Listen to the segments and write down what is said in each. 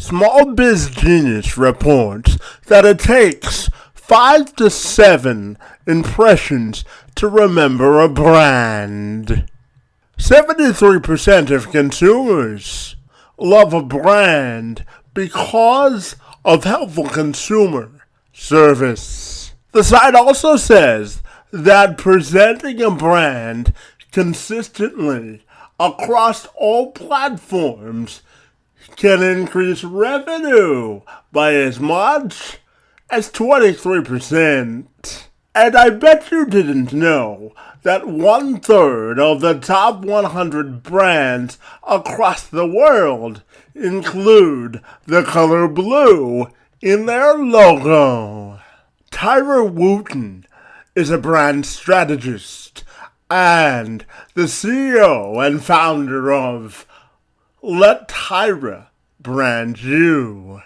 Small Biz Genius reports that it takes 5 to 7 impressions to remember a brand. 73% of consumers love a brand because of helpful consumer service. The site also says that presenting a brand consistently across all platforms can increase revenue by as much as 23%. And I bet you didn't know that 1/3 of the top 100 brands across the world include the color blue in their logo. Tyra Wooten is a brand strategist and the CEO and founder of Let Tyra Brand You.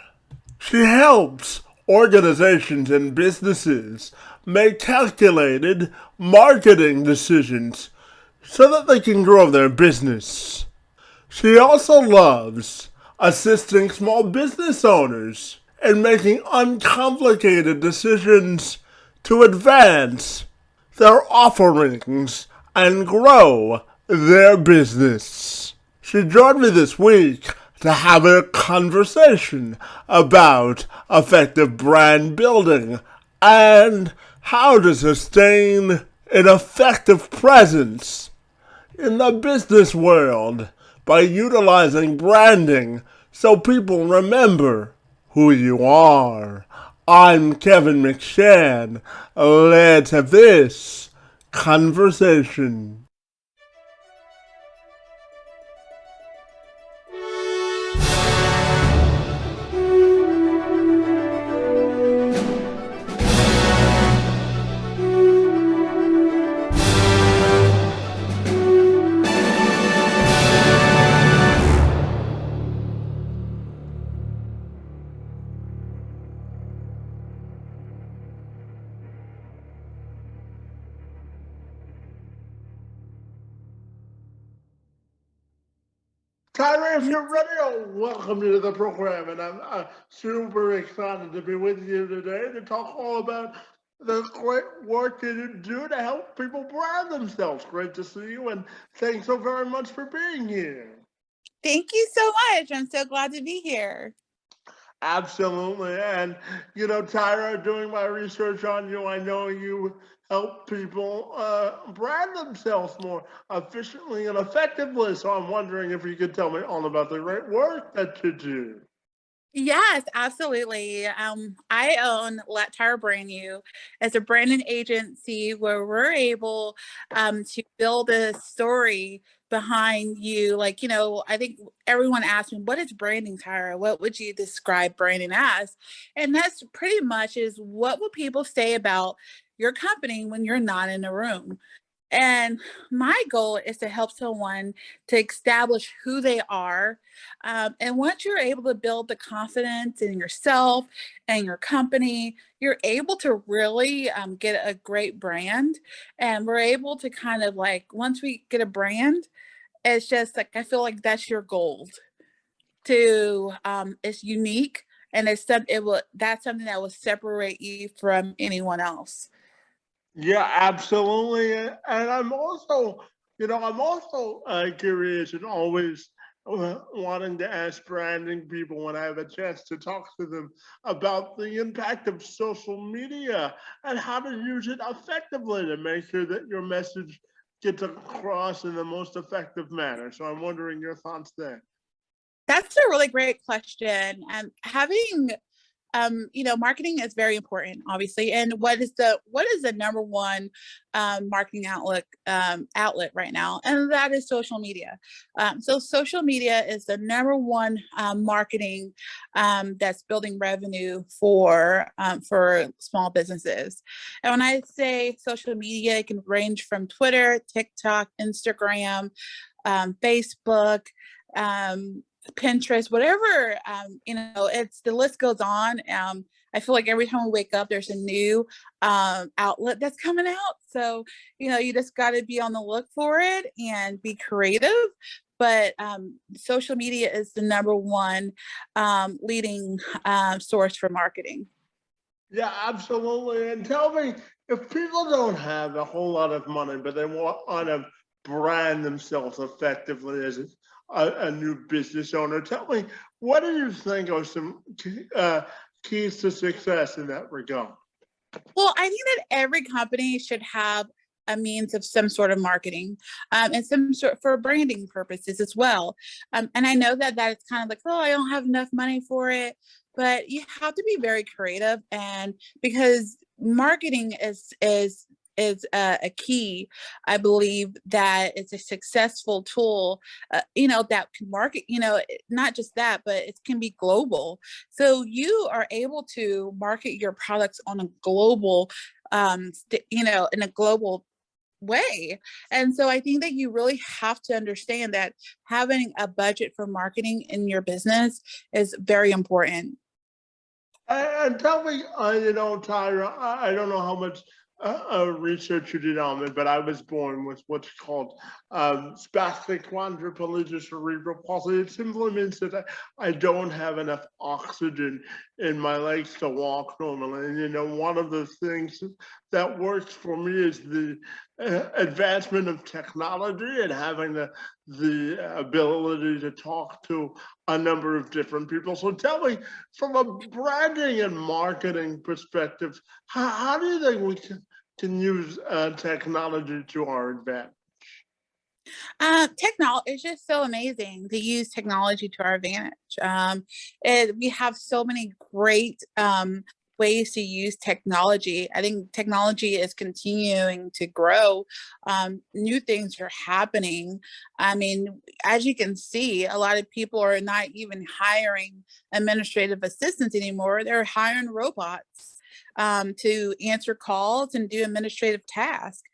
She helps organizations and businesses make calculated marketing decisions so that they can grow their business. She also loves assisting small business owners in making uncomplicated decisions to advance their offerings and grow their business. She joined me this week to have a conversation about effective brand building and how to sustain an effective presence in the business world by utilizing branding so people remember who you are. I'm Kevin McShann. Let's have this conversation. Tyra, if you're ready, welcome you to the program, and I'm super excited to be with you today to talk all about the great work that you do to help people brand themselves. Great to see you, and thanks so very much for being here. Thank you so much. I'm so glad to be here. Absolutely, and Tyra, doing my research on you, I know you help people brand themselves more efficiently and effectively. So I'm wondering if you could tell me all about the great work that you do. Yes, absolutely. I own Let Tyra Brand You as a branding agency where we're able to build a story behind you. Like, I think everyone asks me, what is branding, Tyra? What would you describe branding as? And that's pretty much is what will people say about your company when you're not in the room? And my goal is to help someone to establish who they are. And once you're able to build the confidence in yourself and your company, you're able to really get a great brand. And we're able to kind of like, once we get a brand, it's just like, I feel like that's your gold to, it's unique. And that's something that will separate you from anyone else. Yeah, absolutely. And I'm also curious and always wanting to ask branding people when I have a chance to talk to them about the impact of social media and how to use it effectively to make sure that your message gets across in the most effective manner. So I'm wondering your thoughts there. That's a really great question. Having marketing is very important, obviously. And what is the number one marketing outlet right now? And that is social media. So social media is the number one marketing that's building revenue for small businesses. And when I say social media, it can range from Twitter, TikTok, Instagram, Facebook. Pinterest, whatever, it's the list goes on. I feel like every time we wake up, there's a new outlet that's coming out. So, you just got to be on the look for it and be creative. but social media is the number one leading source for marketing. Yeah, absolutely. And tell me, if people don't have a whole lot of money, but they want to brand themselves effectively as a new business owner, tell me, what do you think are some keys to success in that regard? Well, I think that every company should have a means of some sort of marketing, and some sort for branding purposes as well. And I know that it's kind of like, oh, I don't have enough money for it, but you have to be very creative, and because marketing is a key. I believe that it's a successful tool, that can market, not just that, but it can be global. So you are able to market your products on a global, in a global way. And so I think that you really have to understand that having a budget for marketing in your business is very important. And tell me, Tyra, I don't know how much research you did on me, but I was born with what's called spastic quadriplegia cerebral palsy. It simply means that I don't have enough oxygen in my legs to walk normally. And, one of the things that works for me is the advancement of technology and having the ability to talk to a number of different people. So tell me, from a branding and marketing perspective, how do you think we can use technology to our advantage? Technology is just so amazing to use technology to our advantage. We have so many great ways to use technology. I think technology is continuing to grow. New things are happening. I mean, as you can see, a lot of people are not even hiring administrative assistants anymore. They're hiring robots to answer calls and do administrative tasks.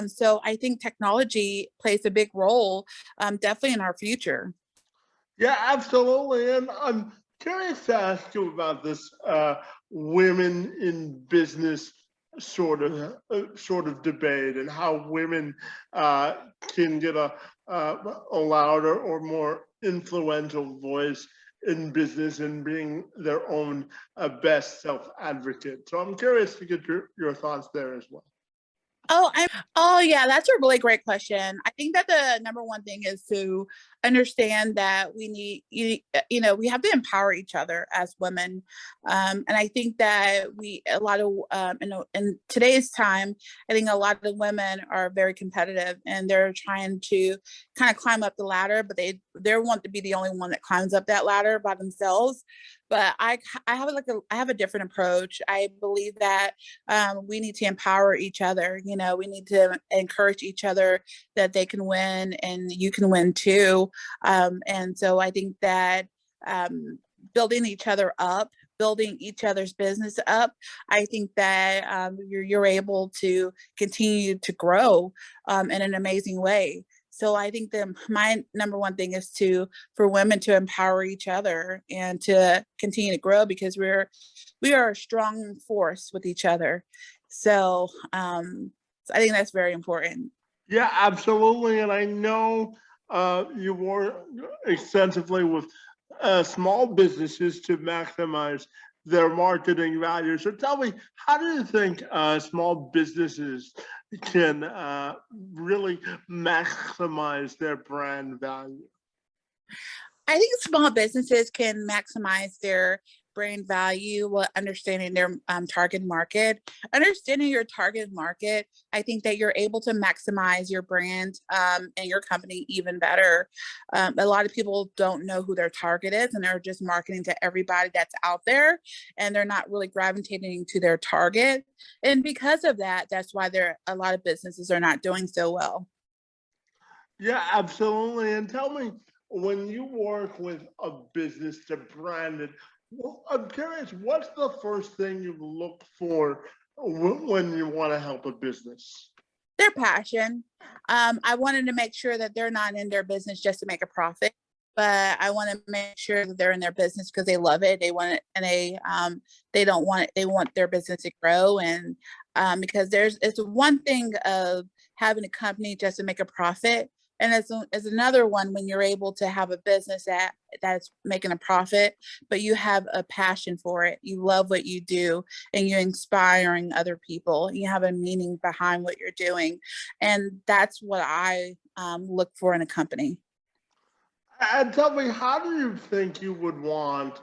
So I think technology plays a big role, definitely in our future. Yeah, absolutely. And I'm curious to ask you about this women in business sort of debate and how women can get a louder or more influential voice in business and being their own best self advocate. So I'm curious to get your thoughts there as well. Oh yeah, that's a really great question. I think that the number one thing is to understand that we need we have to empower each other as women, and I think that we a lot of in today's time, I think a lot of women are very competitive and they're trying to kind of climb up the ladder, but they want to be the only one that climbs up that ladder by themselves. But I have a different approach. I believe that we need to empower each other. We need to encourage each other that they can win and you can win too. And so I think that building each other up, building each other's business up, I think that you're able to continue to grow in an amazing way. So I think that my number one thing is for women to empower each other and to continue to grow because we are a strong force with each other. So I think that's very important. Yeah, absolutely. And I know you work extensively with small businesses to maximize their marketing value. So tell me, how do you think small businesses can really maximize their brand value? I think small businesses can maximize their brand value while understanding their target market. Understanding your target market, I think that you're able to maximize your brand and your company even better. A lot of people don't know who their target is, and they're just marketing to everybody that's out there, and they're not really gravitating to their target. And because of that, that's why a lot of businesses are not doing so well. Yeah, absolutely. And tell me, when you work with a business to brand it, well, I'm curious, what's the first thing you look for when you want to help a business? Their passion. I wanted to make sure that they're not in their business just to make a profit, but I want to make sure that they're in their business because they love it. They want it, and they don't want it. They want their business to grow, and because it's one thing of having a company just to make a profit, And as another one, when you're able to have a business that's making a profit, but you have a passion for it, you love what you do, and you're inspiring other people, you have a meaning behind what you're doing. And that's what I look for in a company. And tell me, how do you think you would want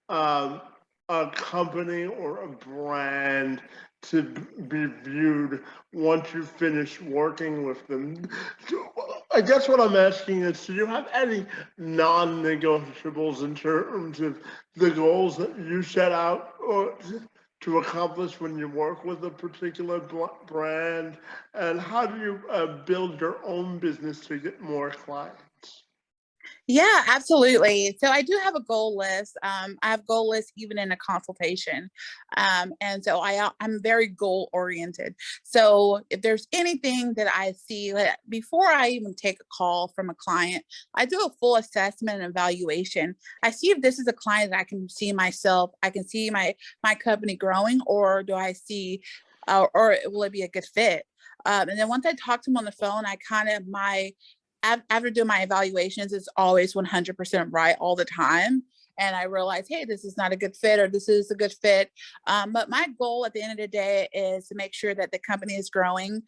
um, a company or a brand to be viewed once you finish working with them? I guess what I'm asking is, do you have any non-negotiables in terms of the goals that you set out or to accomplish when you work with a particular brand? And how do you build your own business to get more clients? Yeah, absolutely. So I do have a goal list. I have goal lists even in a consultation. And so I'm very goal oriented. So if there's anything that I see, like, before I even take a call from a client, I do a full assessment and evaluation. I see if this is a client that I can see myself, I can see my company growing, or do I see, or will it be a good fit? And then once I talk to them on the phone, I kind of after doing my evaluations, it's always 100% right all the time. And I realize, hey, this is not a good fit, or this is a good fit. But my goal at the end of the day is to make sure that the company is growing.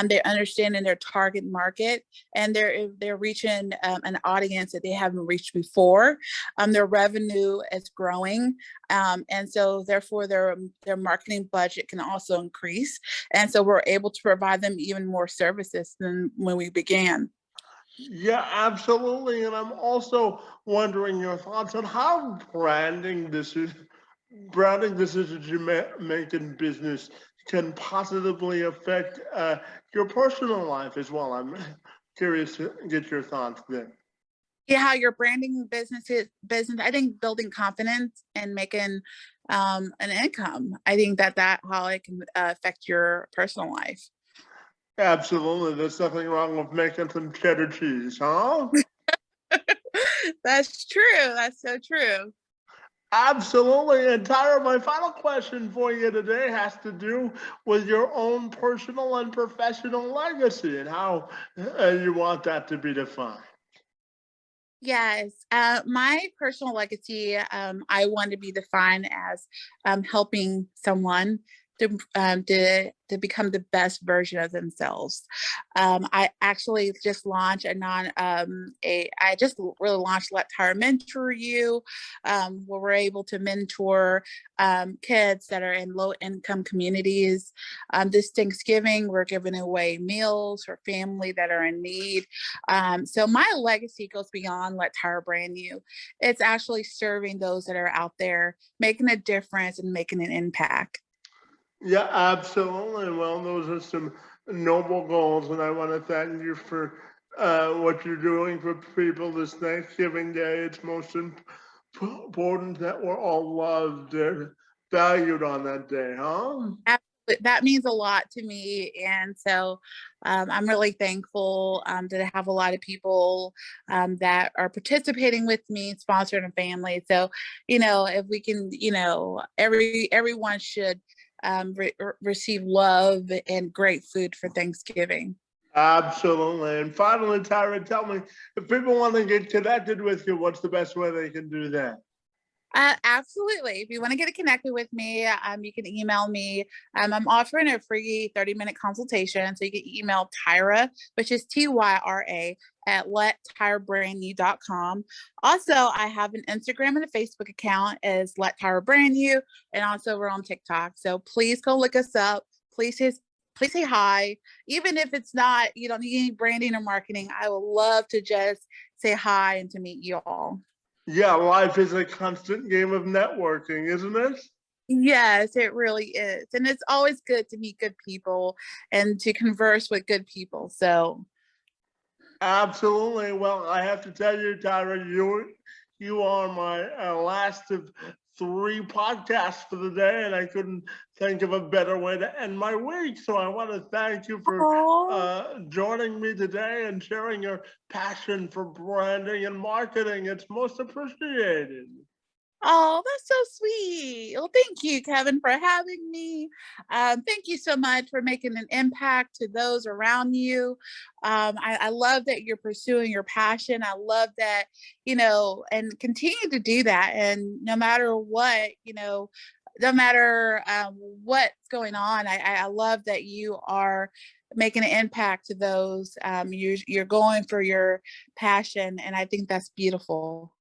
They're understanding their target market, and they're reaching an audience that they haven't reached before. Their revenue is growing, and so therefore their marketing budget can also increase. And so we're able to provide them even more services than when we began. Yeah, absolutely. And I'm also wondering your thoughts on how branding decisions you make in business can positively affect your personal life as well. I'm curious to get your thoughts there. Yeah, how your branding business, I think building confidence and making an income, I think that how it can affect your personal life. Absolutely. There's nothing wrong with making some cheddar cheese, huh? That's true. That's so true. Absolutely. And Tyra, my final question for you today has to do with your own personal and professional legacy and how you want that to be defined. Yes, my personal legacy, I want to be defined as helping someone to become the best version of themselves. I actually just launched I just really launched Let Tyra Mentor You, where we're able to mentor kids that are in low income communities. This Thanksgiving, we're giving away meals for family that are in need. So my legacy goes beyond Let Tyra Brand You. It's actually serving those that are out there, making a difference and making an impact. Yeah, absolutely. Well, those are some noble goals, and I want to thank you for what you're doing for people this Thanksgiving Day. It's most important that we're all loved and valued on that day, huh? That means a lot to me. And so I'm really thankful that I have a lot of people that are participating with me, sponsoring a family. So, if we can, everyone should receive love and great food for Thanksgiving. Absolutely. And finally, Tyra, tell me, if people want to get connected with you, what's the best way they can do that? Absolutely. If you want to get connected with me, you can email me. I'm offering a free 30-minute consultation. So you can email Tyra, which is Tyra, at lettyrabrandyu.com. Also, I have an Instagram and a Facebook account as Let Tyra Brand You, and also we're on TikTok. So please go look us up. Please say hi. Even if it's not, you don't need any branding or marketing, I would love to just say hi and to meet you all. Yeah, life is a constant game of networking, isn't it? Yes, it really is. And it's always good to meet good people and to converse with good people. So, Absolutely. Well, I have to tell you, Tyra, you are my last of three podcasts for the day, and I couldn't think of a better way to end my week. So I want to thank you for oh, joining me today and sharing your passion for branding and marketing. It's most appreciated. Oh, that's so sweet. Well, thank you, Kevin, for having me. Thank you so much for making an impact to those around you. I love that you're pursuing your passion. I love that, and continue to do that. And no matter what, no matter what's going on, I love that you are making an impact to those. You're going for your passion, and I think that's beautiful.